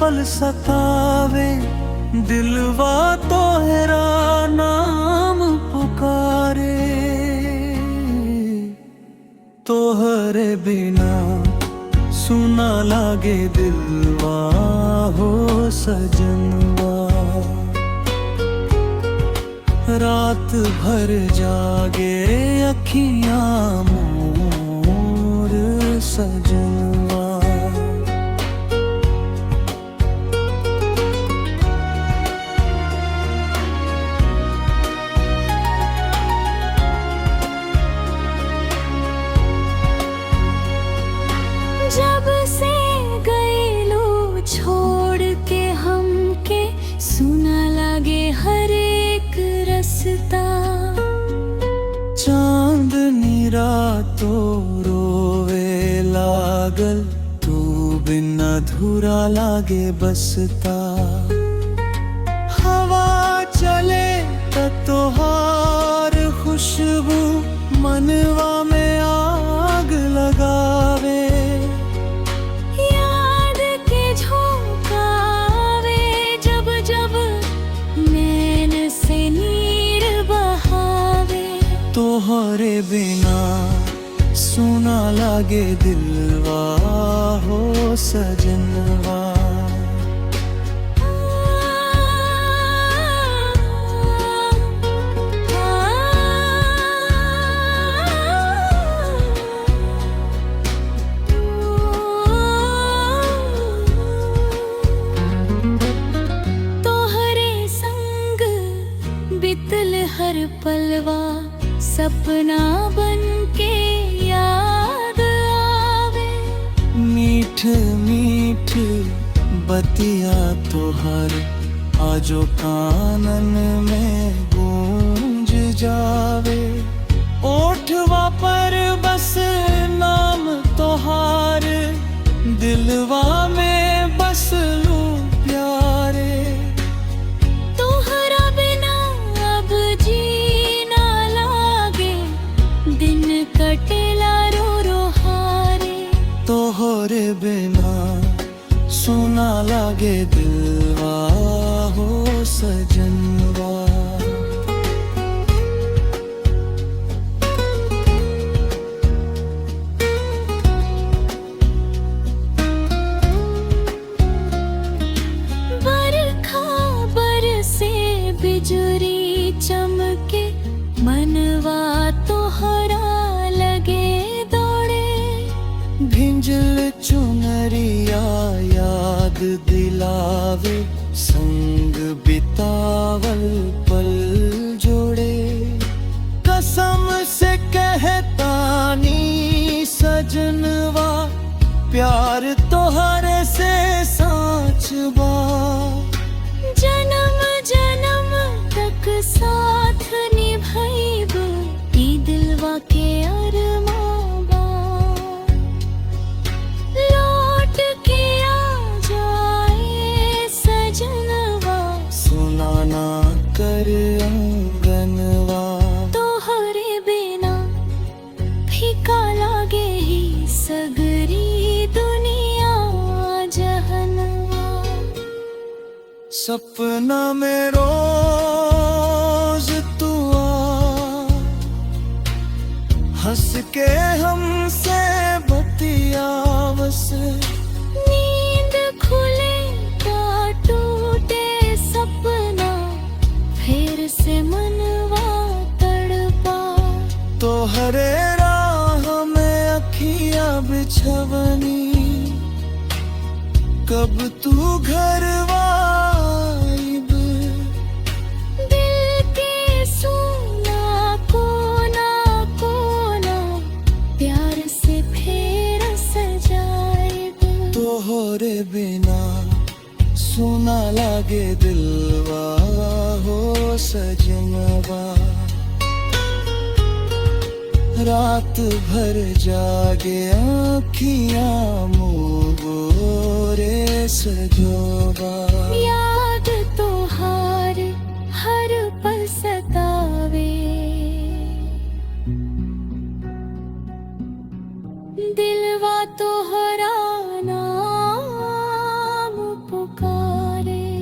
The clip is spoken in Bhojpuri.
पल सतावे, दिलवा तोहरा नाम पुकारे। तोहरे बिना सुना लागे दिलवा हो सजनवा। रात भर जागे अखियां मोर सजनवा। जब से गए लो छोड़ के हमके, सुना लागे हर एक रास्ता। चांदनी रातों रोवे लागल, तू बिन अधूरा लागे बसता। हवा चले त तोहार खुशबू मनवा में आग लगावे। याद के झोंकावे जब जब नैन से नीर बहावे। तोहरे बिना सुना लागे दिलवा हो सजनवा। तोहरे संग बितल हर पलवा, सपना बन के याद आवे। मीठ मीठ बतिया तोहर आजो कानन में गूंज जावे। ओठवा पर बस नाम तोहार, दिलवा में बस लू प्यारे। तोहरा बिना अब जीना लागे, दिन कटेला रो रो हारे। तोहरे बिना सुना लागे दिलवा हो सजनवा। बरखा बरसे बिजुरी चमके, मनवा तोहरा लगे दौड़े। भिंजल चुनरिया याद दिलावे, संग बितावल पल जोड़े। कसम से कहता नी सजनवा, प्यार तोहरे से साँच बा। जन्म जन्म तक साथ निभाइबो, ई दिलवा के अरमां बा। लौट के आ जाए सजनवा, सुनाना कर अंगनवा। तोहरे बिना फीका लागे ही सगरी दुनिया जहनवा। सपना में रोज तू आ, हंस के हमसे बतियावस। नींद खुले का टूटे सपना, फिर से मनवा तड़पा। तोहरे राह में अखियां बिछवनी, कब तू घर आइब। दिल के सोना कोना कोना, प्यार से फेर सजाइब। तोहरे बिना सुना लागे दिलवा हो सजनवा। रात भर जागे आँखियां मोरे सजोबा। याद तोहार हर पल सतावे, दिलवा तोहरा नाम पुकार। रे